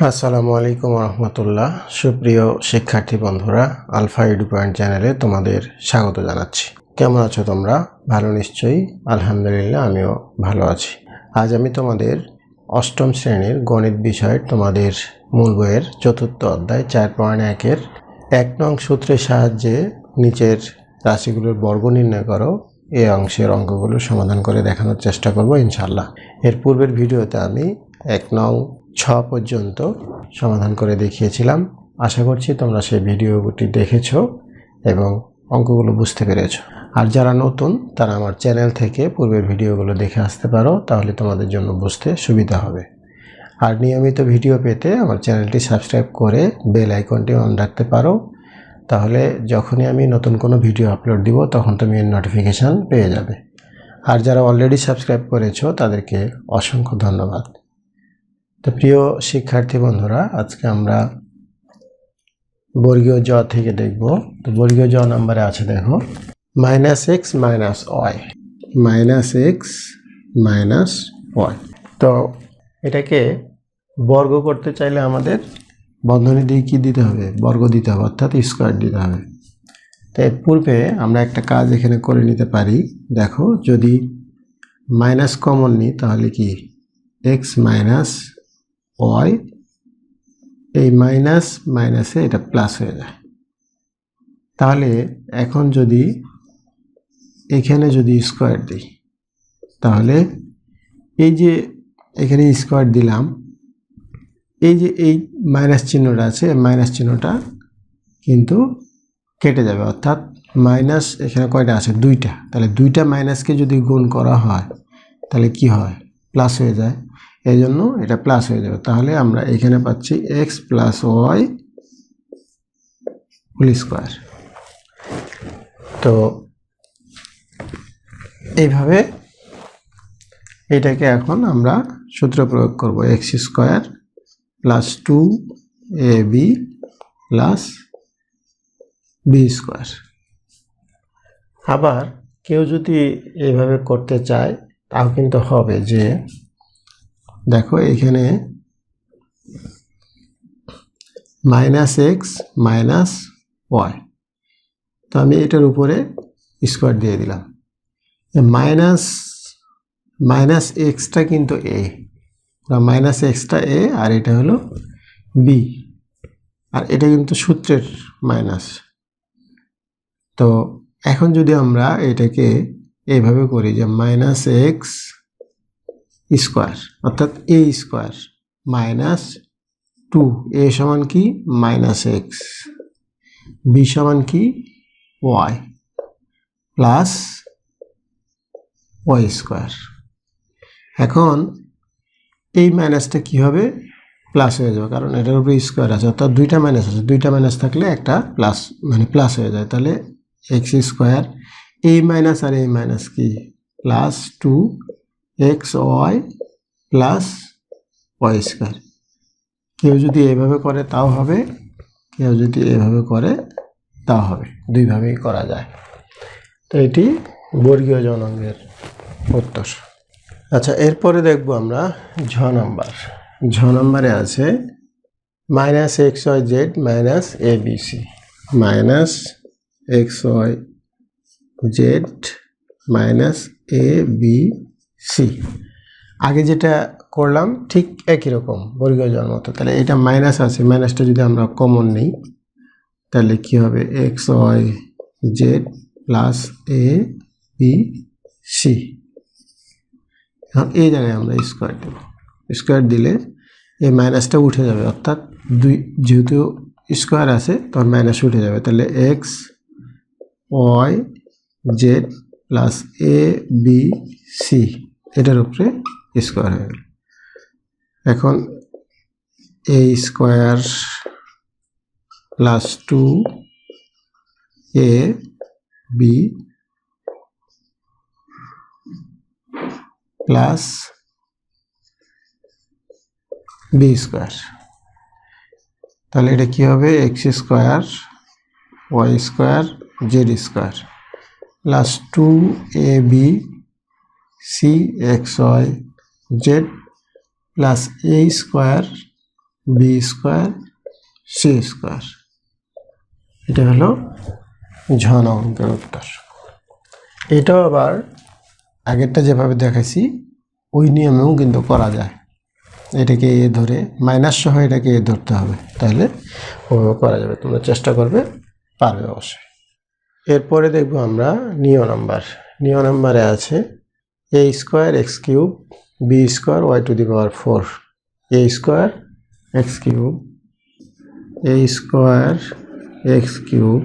আসসালামু আলাইকুম রহমতুল্লাহ। সুপ্রিয় শিক্ষার্থী বন্ধুরা, আলফা এডু পয়েন্ট চ্যানেলে তোমাদের স্বাগত জানাচ্ছি। কেমন আছো তোমরা? ভালো নিশ্চয়ই। আলহামদুলিল্লাহ, আমিও ভালো আছি। আজ আমি তোমাদের অষ্টম শ্রেণীর গণিত বিষয়ের তোমাদের মূল বইয়ের চতুর্থ অধ্যায় 4.1-এর 1 নং সূত্রের সাহায্যে নিচের রাশিগুলোর বর্গ নির্ণয় করো এই অংশের অঙ্কগুলো সমাধান করে দেখানোর চেষ্টা করব ইনশাআল্লাহ। এর পূর্বের ভিডিওতে আমি 1 নং 6 পর্যন্ত সমাধান করে দেখিয়েছিলাম। আশা করছি তোমরা সেই ভিডিওটি দেখেছো এবং অঙ্কগুলো বুঝতে পেরেছো। আর যারা নতুন তারা আমার চ্যানেল থেকে পূর্বের ভিডিওগুলো দেখে আসতে পারো, তাহলে তোমাদের জন্য বুঝতে সুবিধা হবে। আর নিয়মিত ভিডিও পেতে আমার চ্যানেলটি সাবস্ক্রাইব করে বেল আইকনটি অন রাখতে পারো, তাহলে যখনই আমি নতুন কোনো ভিডিও আপলোড দিব তখন তুমি এর নোটিফিকেশান পেয়ে যাবে। আর যারা অলরেডি সাবস্ক্রাইব করেছো তাদেরকে অসংখ্য ধন্যবাদ। তো প্রিয় শিক্ষার্থী বন্ধুরা, আজকে আমরা বর্গীয় জ থেকে দেখব। তো বর্গীয় জ নাম্বারে আছে দেখো -x - y, -x - y। তো এটাকে বর্গ করতে চাইলে আমাদের বন্ধনী দিয়ে কি দিতে হবে? বর্গ দিতে হবে, অর্থাৎ স্কোয়ার দিতে হবে। তো এর পূর্বে আমরা একটা কাজ এখানে করে নিতে পারি। দেখো, যদি মাইনাস কমন নিই তাহলে কি x - y, এই মাইনাস মাইনাসে এটা প্লাস হয়ে যায়। তাহলে এখন যদি এখানে যদি স্কোয়ার দিই, তাহলে এই যে এখানে স্কোয়ার দিলাম, এই যে এই মাইনাস চিহ্নটা আছে, মাইনাস চিহ্নটা কিন্তু কেটে যাবে, অর্থাৎ মাইনাস এখানে কয়টা আছে? দুইটা। তাহলে দুইটা মাইনাসকে যদি গুণ করা হয় তাহলে কি হয়? প্লাস হয়ে যায়। এই জন্য এটা প্লাস হয়ে যাবে। তাহলে আমরা এখানে পাচ্ছি x + y হোল স্কোয়ার। তো এইভাবে এটাকে এখন আমরা সূত্র প্রয়োগ করব, x² + 2ab + b²। আবার কেউ যদি এইভাবে করতে চায় তাও কিন্তু হবে। যে দেখো এখানে -x - y, তো আমি এটার উপরে স্কোয়ার দিয়ে দিলাম। মাইনাস এক্সটা কিন্তু a, মাইনাস এক্সটা a আর এটা হলো b, আর এটা কিন্তু সূত্রের মাইনাস। তো এখন যদি আমরা এটাকে এইভাবে করি যে -x² অর্থাৎ a² - 2, a সমান কি? -x, b সমান কি? y plus y²। এখন এই মাইনাসটা কি হবে? প্লাস হয়ে যাবে, কারণ এটার উপরে স্কোয়ার আছে, অর্থাৎ দুইটা মাইনাস আছে। দুইটা মাইনাস থাকলে একটা প্লাস, মানে প্লাস হয়ে যায়। তাহলে x², এই মাইনাস আর এই মাইনাস কি? +2xy + y²। কেউ যদি এইভাবে করে তাও হবে, কেউ যদি এইভাবে করে তাও হবে, দুইভাবেই করা যায়। তো এটি বর্গীয় জ অঙ্কের উত্তর। আচ্ছা, এরপরে দেখব আমরা ঝ নাম্বার। ঝ নাম্বারে আছে -xyz - abc, -xyz - abc। আগে যেটা করলাম ঠিক একই রকম, বর্গীয় জর মতো। তাহলে এটা মাইনাস আছে, মাইনাসটা যদি আমরা কমন নিই তাহলে কি হবে? xyz + abc। এখন এই জায়গায় আমরা স্কোয়ার দেব। স্কোয়ার দিলে এই মাইনাসটা উঠে যাবে, অর্থাৎ দুই যেহেতু স্কোয়ার আছে তখন মাইনাস উঠে যাবে। তাহলে xyz + abc এটার উপরে স্কোয়ার হয়ে গেল। এখন a² + 2ab প্লাস b²। তাহলে এটা কি হবে? x² y² z² plus 2ab c xy z plus a² B square C square. এটা হলো ঝ নং অঙ্কের উত্তর। এটাও আবার আগেরটা যেভাবে দেখাইছি ওই নিয়মেও কিন্তু করা যায়। এটাকে এ ধরে মাইনাস সহ এটাকে এ ধরতে হবে, তাহলে ওভাবে করা যাবে। তোমরা চেষ্টা করবে, পারবে অবশ্যই। এরপরে দেখবো আমরা নিয় নাম্বারে আছে a square x cube b square y to the power 4। A square x cube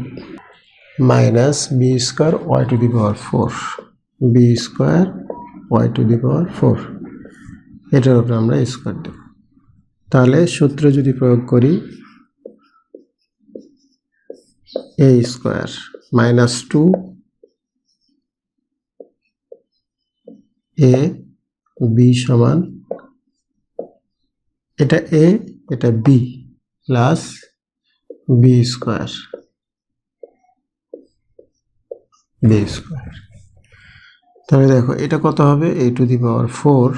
minus b square y to the power 4, b square y to the power 4, এটার উপরে আমরা স্কোয়ার দেব। তাহলে সূত্র যদি প্রয়োগ করি, এ স্কোয়ার মাইনাস 2 এ বি সমান, এটা এ এটা বি প্লাস বি স্কোয়ার তাহলে দেখো এটা কত হবে, এ টু দি পাওয়ার 4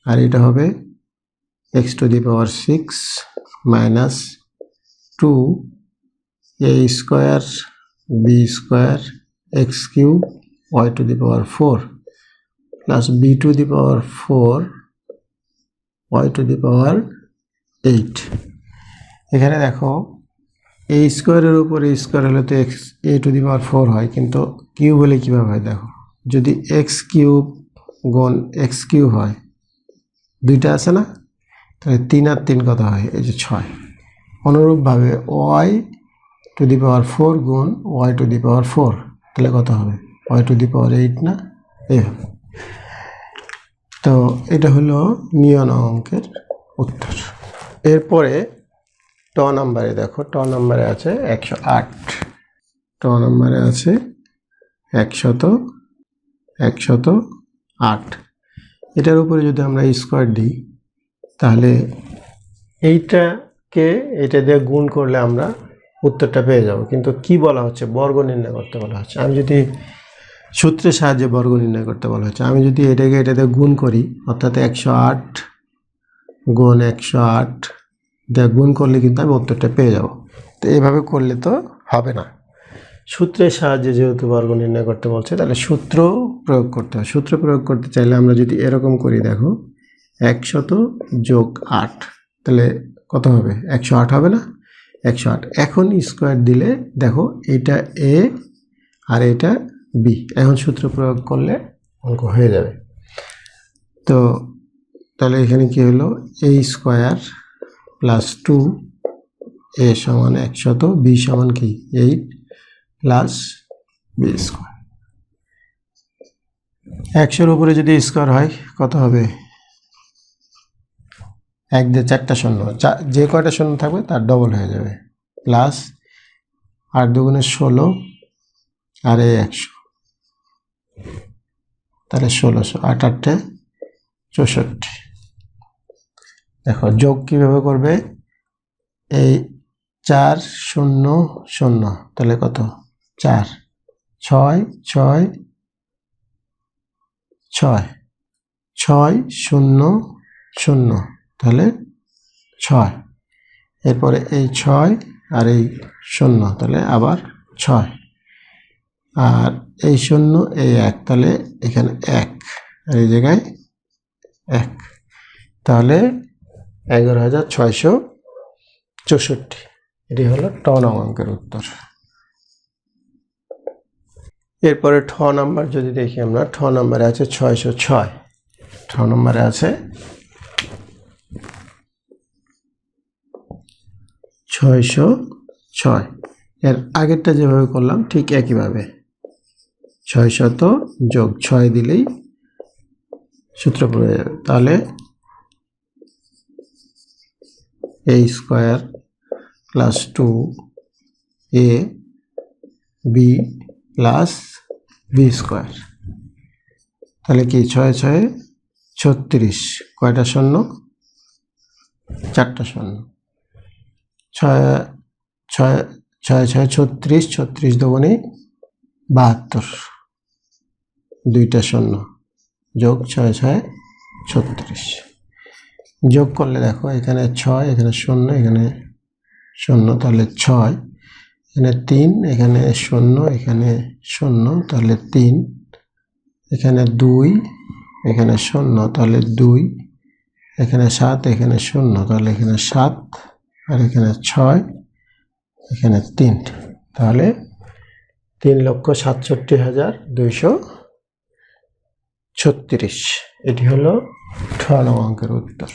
আর এটা হবে x to the power 6 minus 2 a square b square x cube y to the power 4 plus b to the power 4 y to the power 8। এখানে দেখো এ স্কোয়ারের উপর এ স্কোয়ার হলে তো x A two the power 4 হয়, কিন্তু কিউব হলে কীভাবে হয় দেখো, যদি এক্স কিউব গুণ এক্স কিউব হয়, দুইটা আছে না, তাহলে 3 আর 3 কত হয়, এই যে 6। অনুরূপভাবে ওয়াই টু দি পাওয়ার 4 গুণ ওয়াই টু দি পাওয়ার 4, তাহলে কত হবে, ওয়াই টু দি পাওয়ার 8 না, এইভাবে। তো এটা হলো নিয় নং অঙ্কের উত্তর। এরপরে ট নাম্বারে দেখো, ট নাম্বারে আছে 108, ট নাম্বারে আছে 108। এটার উপরে যদি আমরা স্কোয়ার দিই, তাহলে এইটাকে এটা দিয়ে গুণ করলে আমরা উত্তরটা পেয়ে যাব। কিন্তু কি বলা হচ্ছে, বর্গ নির্ণয় করতে বলা হচ্ছে। আমি যদি সূত্রের সাহায্যে বর্গ নির্ণয় করতে বলা হচ্ছে, আমি যদি এটাকে এটা দিয়ে গুণ করি, অর্থাৎ 108 গুণ 108 দিয়ে গুণ করলে কিন্তু আমি উত্তরটা পেয়ে যাব। তো এইভাবে করলে তো হবে না, সূত্রের সাহায্যে যেহেতু বর্গ নির্ণয় করতে বলছে, তাহলে সূত্র প্রয়োগ করতে হবে। সূত্র প্রয়োগ করতে চাইলে আমরা যদি এরকম করি, দেখো 100 যোগ 8, তাহলে কত হবে, 108 হবে না, 108। এখন স্কোয়ার দিলে দেখো এটা এ আর এটা বি, এখন সূত্র প্রয়োগ করলে অঙ্ক হয়ে যাবে। তো তাহলে এখানে কি হলো, এ স্কোয়ার প্লাস 2 এ সমান 100, বি সমান কি 8 প্লাস বি স্কোয়ার। 100-এর উপরে যদি স্কোয়ার হয় কত হবে, 1 দিয়ে 4টা শূন্য, যে কয়টা শূন্য থাকবে তার ডবল হয়ে যাবে, প্লাস 8 দুগুণে 16 আর এই 100, তাহলে 1600, 8 8 64। দেখো যোগ কিভাবে করবে, এই 4 0 0, তাহলে কত 4, 6 6 6 6 0 0, তাহলে 6। এরপরে এই 6 আর এই 0, তাহলে আবার 6, আর এই 0 এই 1, তাহলে এখানে 1 আর এই জায়গায় 1, তাহলে 11,664। এটি হলো ট নং অঙ্কের উত্তর। এরপরে ঠ নাম্বার যদি দেখি আমরা, ঠ নাম্বারে আছে 606, ঠ নাম্বারে আছে 606। এর আগেরটা যেভাবে করলাম ঠিক একইভাবে 600 যোগ 6 দিলেই সূত্র পড়ে যাবে। তাহলে এ square plus 2 A B plus B square, তাহলে কি 6 6 36, কয়টা শূন্য, 4টা শূন্য, 6 6 6 6 36, 36 দুগুণে 72, 2টা শূন্য, যোগ 6 6 36। যোগ করলে দেখো এখানে 6, এখানে 0, এখানে 0, তাহলে 6, এখানে 3, এখানে 0, এখানে 0, তাহলে 3, এখানে 2, এখানে 0, তাহলে 2, এখানে 7, এখানে 0, তাহলে এখানে 7, আর এখানে 6, এখানে 3, তাহলে 3,67,236। এটি হলো 18 নং অঙ্কের উত্তর।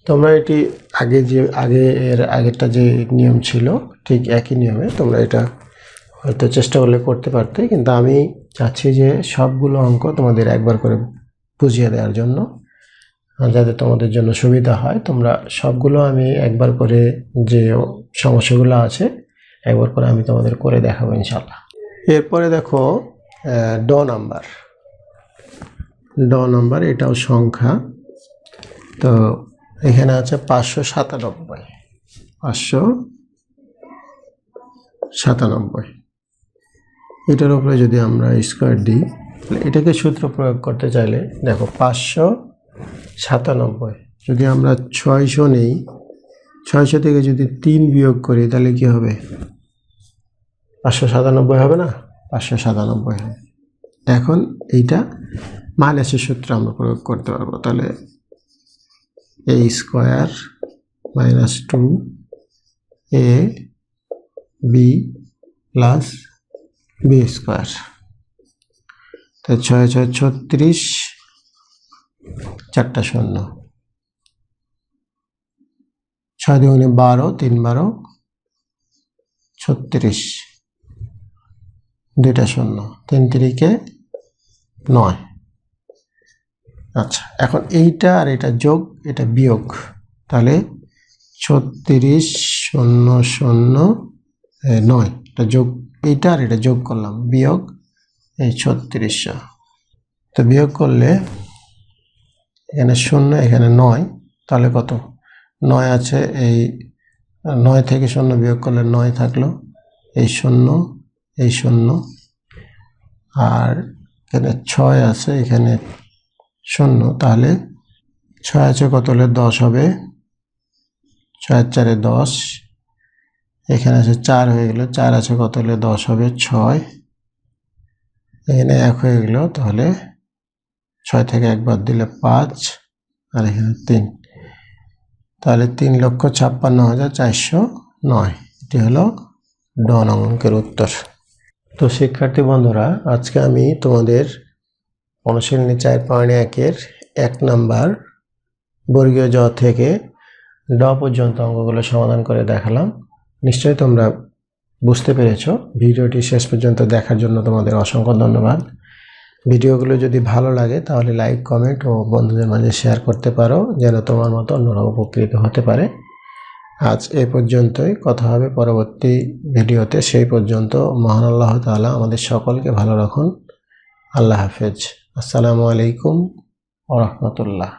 তোমরা এটি আগেরটা যে নিয়ম ছিল ঠিক একই নিয়মে তোমরা এটা হয়তো চেষ্টা করলে করতে পারতে, কিন্তু আমি চাচ্ছি যে সবগুলো অঙ্ক তোমাদের একবার করে বুঝিয়ে দেওয়ার জন্য, যাতে তোমাদের জন্য সুবিধা হয়। তোমরা সবগুলো আমি একবার করে যে সমস্যাগুলো আছে একবার করে আমি তোমাদের করে দেখাবো ইনশাল্লাহ। এরপরে দেখো ড নাম্বার, এটাও সংখ্যা। তো এখানে আছে 597। এটার উপরে যদি আমরা স্কোয়ার দিই, এটাকে সূত্র প্রয়োগ করতে চাইলে দেখো 597, যদি আমরা 600 নেই, 600 থেকে যদি 3 বিয়োগ করি তাহলে কি হবে? 597 হবে না? 597 হবে। এখন এইটা মাইনাসের সূত্র আমরা প্রয়োগ করতে পারবো, তাহলে a square minus 2ab plus b square. তো 6 6 36, 4টা 0, 6 দুগুণে 12, 3 12, 36, 2টা 0, 3 3 9। আচ্ছা, এখন এইটা আর এটা যোগ, এটা বিয়োগ, তাহলে 36 0 0 9, এটা যোগ, এইটা আর এটা যোগ করলাম, বিয়োগ এই 3600। তো বিয়োগ করলে এখানে 0, এখানে 9, তাহলে কত? 9 আছে, এই 9 থেকে 0 বিয়োগ করলে 9 থাকলো, এই 0, এই 0, আর এখানে 6 আছে, এখানে 0, তাহলে 6 আছে কত হলে 10 হবে? 6 4 10, এখানে আছে 4 হয়ে গেল, 4 আছে কত হলে 10 হবে? 6, এখানে 1 হয়ে গেল, তাহলে 6 থেকে 1 বাদ দিলে 5, আর এখানে 3, তাহলে 3,56,409। এটি হলো ড নং অঙ্কের উত্তর। তো শিক্ষার্থী বন্ধুরা, আজকে আমি তোমাদের অনুশীলনী 4.1-এর 1 নাম্বার বর্গীয় জ থেকে ড পর্যন্ত অঙ্কগুলো সমাধান করে দেখালাম। নিশ্চয়ই তোমরা বুঝতে পেরেছো। ভিডিওটি শেষ পর্যন্ত দেখার জন্য তোমাদের অসংখ্য ধন্যবাদ। ভিডিওগুলো যদি ভালো লাগে তাহলে লাইক, কমেন্ট ও বন্ধুদের মাঝে শেয়ার করতে পারো, যেন তোমার মতো অন্যরা উপকৃত হতে পারে। আজ এ পর্যন্তই, কথা হবে পরবর্তী ভিডিওতে। সেই পর্যন্ত মহান আল্লাহ তাআলা আমাদের সকলকে ভালো রাখুন। আল্লাহ হাফেজ। আসসালামু আলাইকুম ওয়া রাহমাতুল্লাহ।